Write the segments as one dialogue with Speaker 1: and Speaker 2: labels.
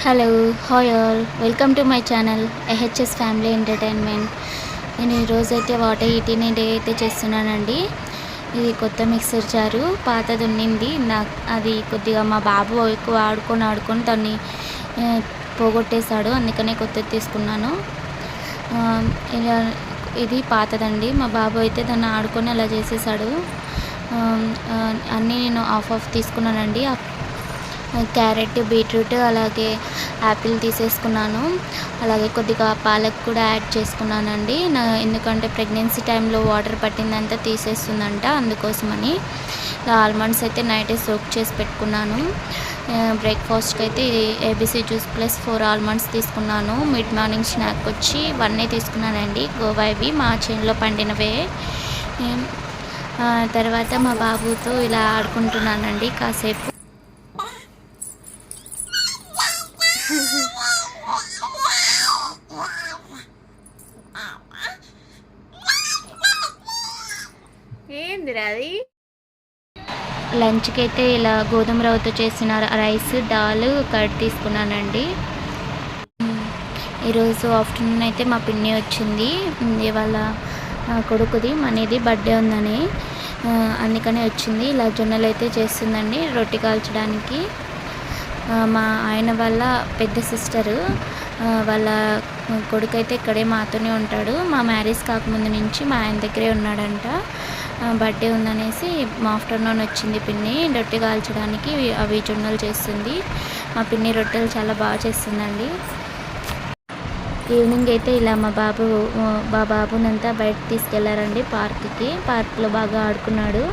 Speaker 1: Hello, hi all, welcome to my channel AHS family entertainment. నేను ఈరోజైతే water ఈటీని day అయితే చేస్తున్నానండి. ఇది కొత్త మిక్సర్ జారు, పాతది ఉన్నింది నాకు. అది కొద్దిగా మా బాబు ఎక్కువ ఆడుకొని దాన్ని పోగొట్టేశాడు, అందుకనే కొత్తది తీసుకున్నాను. ఇలా ఇది పాతదండి. మా బాబు అయితే దాన్ని ఆడుకొని అలా చేసేసాడు. అన్నీ నేను ఆఫ్ తీసుకున్నానండి. క్యారెట్, బీట్రూట్, అలాగే యాపిల్ తీసేసుకున్నాను. అలాగే కొద్దిగా పాలక్ కూడా యాడ్ చేసుకున్నానండి. ఎందుకంటే ప్రెగ్నెన్సీ టైంలో వాటర్ పట్టిందంతా తీసేస్తుందంట, అందుకోసమని. ఆల్మండ్స్ అయితే నైటే సోక్ చేసి పెట్టుకున్నాను. బ్రేక్ఫాస్ట్కి అయితే ఏబీసీ జ్యూస్ ప్లస్ 4 ఆల్మండ్స్ తీసుకున్నాను. మిడ్ మార్నింగ్ స్నాక్ వచ్చి 1 తీసుకున్నానండి. గోవా ఇవి మా చేనులో పండినవే. తర్వాత మా బాబుతో ఇలా ఆడుకుంటున్నానండి కాసేపు. ఏందిరా అది? లంచ్కి అయితే ఇలా గోధుమ రవ్వతో చేసిన రైస్, దాల్, కర్డ్ తీసుకున్నానండి. ఈరోజు ఆఫ్టర్నూన్ అయితే మా పిన్ని వచ్చింది. ఇవాళ కొడుకుది మనీది బర్త్డే ఉందని, అందుకనే వచ్చింది. ఇలా జొన్నలు అయితే చేస్తుందండి రొట్టె కాల్చడానికి. మా ఆయన వాళ్ళ పెద్ద సిస్టరు వాళ్ళ కొడుకు అయితే ఇక్కడే మాతోనే ఉంటాడు. మా మ్యారేజ్ కాకముందు నుంచి మా ఆయన దగ్గరే ఉన్నాడంట. బర్త్డే ఉందనేసి మా ఆఫ్టర్నూన్ వచ్చింది పిన్ని రొట్టె కాల్చడానికి. అవి జొన్నలు చేస్తుంది. మా పిన్ని రొట్టెలు చాలా బాగా చేస్తుందండి. ఈవినింగ్ అయితే ఇలా మా బాబునంతా బయటకు తీసుకెళ్లారండి పార్క్కి. పార్క్లో బాగా ఆడుకున్నాడు.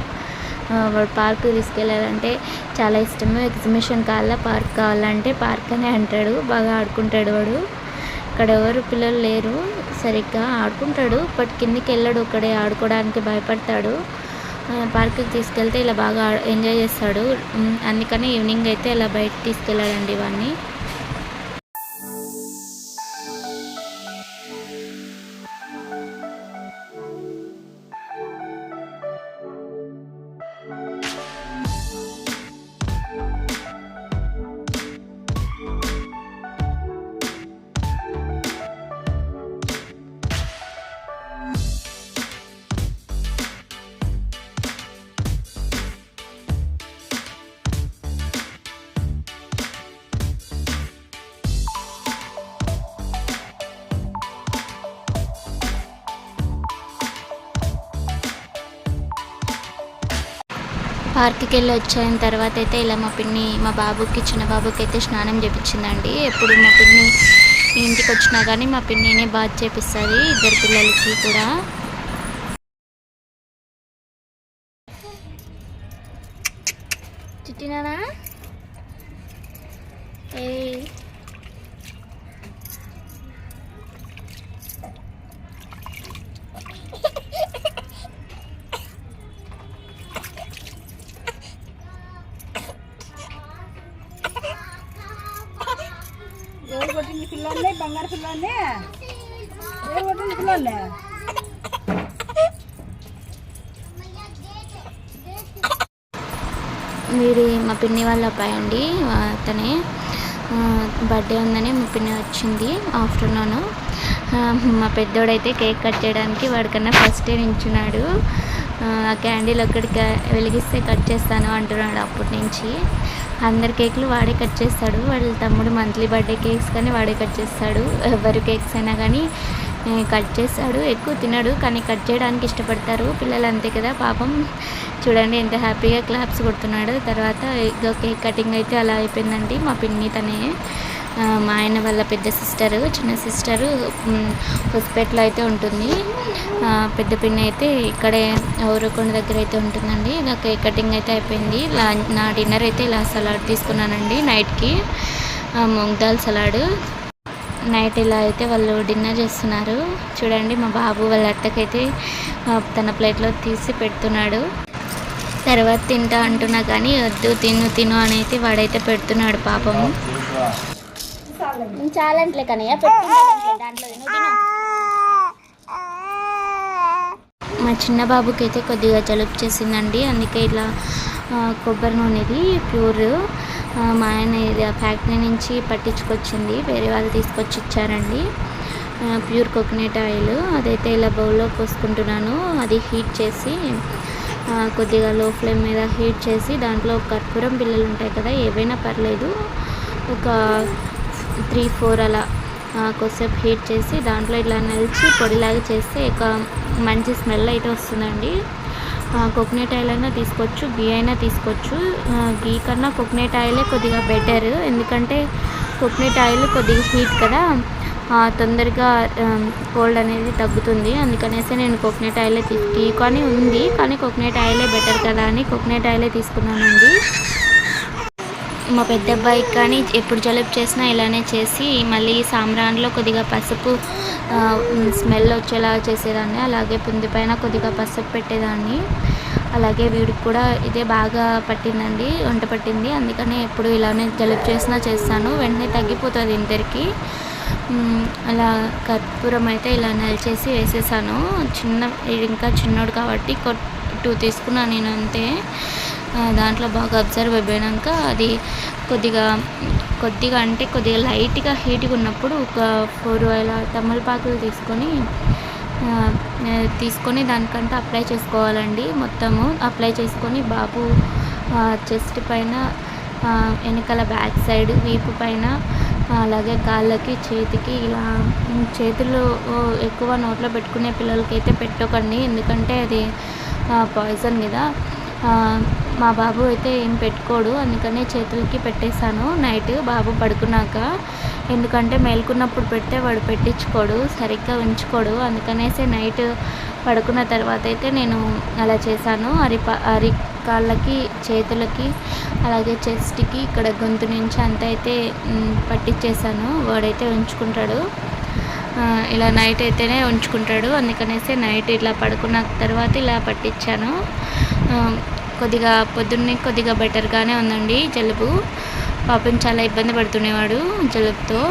Speaker 1: వాడు పార్క్ తీసుకెళ్ళాలంటే చాలా ఇష్టము. ఎగ్జిబిషన్ కావాలా, పార్క్ కావాలంటే పార్క్ అనే అంటాడు. బాగా ఆడుకుంటాడు వాడు. ఇక్కడ ఎవరు పిల్లలు లేరు, సరిగ్గా ఆడుకుంటాడు బట్ కిందికి వెళ్ళాడు. ఇక్కడే ఆడుకోవడానికి భయపడతాడు. పార్క్కి తీసుకెళ్తే ఇలా బాగా ఎంజాయ్ చేస్తాడు. అందుకని ఈవినింగ్ అయితే ఇలా బయటకు తీసుకెళ్ళాడండి ఇవన్నీ. పార్క్కి వెళ్ళి వచ్చిన తర్వాత అయితే ఇలా మా పిన్ని మా బాబుకి, చిన్న బాబుకి అయితే స్నానం చేపించిందండి. ఎప్పుడు మా పిన్ని ఇంటికి వచ్చినా కానీ మా పిన్నినే బాత్ చేపిస్తుంది ఇద్దరు పిల్లలకి కూడా. చిట్టినానా ఏ
Speaker 2: పిల్లల్ని బంగారు పిల్లల్ని పిల్లల్ని
Speaker 1: వీడి మా పిన్ని వాళ్ళ అబ్బాయి అండి. అతనే బర్త్డే ఉందని మా పిన్ని వచ్చింది ఆఫ్టర్నూన్. మా పెద్దోడైతే కేక్ కట్ చేయడానికి వాడికన్నా ఫస్టే నించున్నాడు. ఆ క్యాండిల్ ఒక్కడికి వెలిగిస్తే కట్ చేస్తాను అంటున్నాడు. అప్పటి నుంచి అందరి కేకులు వాడే కట్ చేస్తాడు. వాళ్ళ తమ్ముడు మంత్లీ బర్త్డే కేక్స్ కానీ వాడే కట్ చేస్తాడు. ఎవరి కేక్స్ అయినా కానీ కట్ చేస్తాడు. ఎక్కువ తినడు కానీ కట్ చేయడానికి ఇష్టపడతారు పిల్లలు, అంతే కదా పాపం. చూడండి ఎంత హ్యాపీగా క్లాప్స్ కొడుతున్నాడు. తర్వాత కేక్ కటింగ్ అయితే అలా అయిపోయిందండి. మా పిన్ని తనే, మా ఆయన వాళ్ళ పెద్ద సిస్టరు, చిన్న సిస్టరు హొస్పేట్లో అయితే ఉంటుంది. పెద్ద పిన్ని అయితే ఇక్కడే ఊరుకొండ దగ్గర అయితే ఉంటుందండి. ఇలా కేక్ కటింగ్ అయితే అయిపోయింది. నా డిన్నర్ అయితే ఇలా సలాడ్ తీసుకున్నానండి నైట్కి, మూంగ్ దాల్ సలాడ్. నైట్ ఇలా అయితే వాళ్ళు డిన్నర్ చేస్తున్నారు. చూడండి మా బాబు వాళ్ళ అత్తకైతే తన ప్లేట్లో తీసి పెడుతున్నాడు. తర్వాత తింటా అంటున్నా కానీ వద్దు, తిను అని అయితే వాడైతే పెడుతున్నాడు పాపము. చాలంట్లే కానీ దాంట్లో మా చిన్న బాబుకి అయితే కొద్దిగా జలుబు చేసిందండి. అందుకే ఇలా కొబ్బరి నూనెది ప్యూర్ మా ఆయన ఇది ఫ్యాక్టరీ నుంచి పట్టించుకొచ్చింది, వేరే వాళ్ళు తీసుకొచ్చి ఇచ్చారండి. ప్యూర్ కోకోనట్ ఆయిల్ అదైతే ఇలా బౌల్లో పోసుకుంటున్నాను. అది హీట్ చేసి కొద్దిగా లో ఫ్లేమ్ మీద హీట్ చేసి దాంట్లో కర్పూరం బిళ్ళలు ఉంటాయి కదా, ఏవైనా పర్లేదు, ఒక 3-4 అలా కొద్దిసేపు హీట్ చేసి దాంట్లో ఇట్లా నలిచి పొడిలాగా చేస్తే ఒక మంచి స్మెల్ అయితే వస్తుందండి. కోకోనట్ ఆయిల్ అయినా తీసుకోవచ్చు, గీ అయినా తీసుకోవచ్చు. గీ కన్నా కోకోనట్ ఆయిలే కొద్దిగా బెటర్, ఎందుకంటే కోకోనట్ ఆయిల్ కొద్దిగా హీట్ కదా, తొందరగా కోల్డ్ అనేది తగ్గుతుంది. అందుకనేసి నేను కోకోనట్ ఆయిలే గీ కానీ ఉంది, కానీ కోకోనట్ ఆయిలే బెటర్ కదా అని కోకోనట్ ఆయిలే తీసుకున్నానండి. మా పెద్ద అబ్బాయికి కానీ ఎప్పుడు జలుబు చేసినా ఇలానే చేసి మళ్ళీ సాంబ్రాన్లో కొద్దిగా పసుపు స్మెల్ వచ్చేలా చేసేదాన్ని, అలాగే పుంది పైన కొద్దిగా పసుపు పెట్టేదాన్ని. అలాగే వీడికి కూడా ఇదే బాగా పట్టిందండి, వంట పట్టింది. అందుకనే ఎప్పుడు ఇలానే జలుబు చేసినా చేస్తాను, వెంటనే తగ్గిపోతుంది ఇద్దరికి. అలా కర్పూరం అయితే ఇలా నలిచేసి వేసేసాను. ఇంకా చిన్నోడు కాబట్టి 2 తీసుకున్నాను నేను అంతే. దాంట్లో బాగా అబ్జర్వ్ అయిపోయాక అది కొద్దిగా అంటే కొద్దిగా లైట్గా హీట్గా ఉన్నప్పుడు ఒక 4 ఇలా తమలపాకులు తీసుకొని దానికంటే అప్లై చేసుకోవాలండి. మొత్తము అప్లై చేసుకొని బాబు చెస్ట్ పైన, వెనకాల బ్యాక్ సైడ్, వీపు పైన, అలాగే కాళ్ళకి, చేతికి, ఇలా చేతులు ఎక్కువ నోట్లో పెట్టుకునే పిల్లలకైతే పెట్టకండి, ఎందుకంటే అది పాయిజన్ కదా. మా బాబు అయితే ఏం పెట్టుకోడు, అందుకనే చేతులకి పెట్టేశాను నైట్ బాబు పడుకున్నాక. ఎందుకంటే మేల్కున్నప్పుడు పెడితే వాడు పెట్టించుకోడు, సరిగ్గా ఉంచుకోడు. అందుకనేసి నైట్ పడుకున్న తర్వాత అయితే నేను అలా చేశాను. కాళ్ళకి, చేతులకి, అలాగే చెస్ట్కి, ఇక్కడ గొంతు నుంచి అంతా అయితే పట్టించేసాను. వాడైతే ఉంచుకుంటాడు, ఇలా నైట్ అయితేనే ఉంచుకుంటాడు. అందుకనేసి నైట్ ఇట్లా పడుకున్న తర్వాత ఇలా పట్టించాను. కొద్దిగా పొద్దున్నే కొద్దిగా బెటర్గానే ఉందండి జలుబు. పాపం చాలా ఇబ్బంది పడుతుండేవాడు జలుబుతో.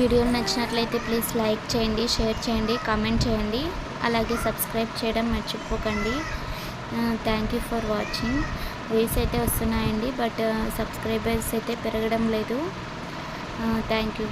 Speaker 1: వీడియో నచ్చినట్లయితే ప్లీజ్ లైక్ చేయండి, షేర్ చేయండి, కామెంట్ చేయండి, అలాగే సబ్స్క్రైబ్ చేయడం మర్చిపోకండి. Thank you for watching. Views అయితే వస్తున్నాయండి, బట్ సబ్స్క్రైబర్స్ అయితే పెరగడం లేదు. Thank you.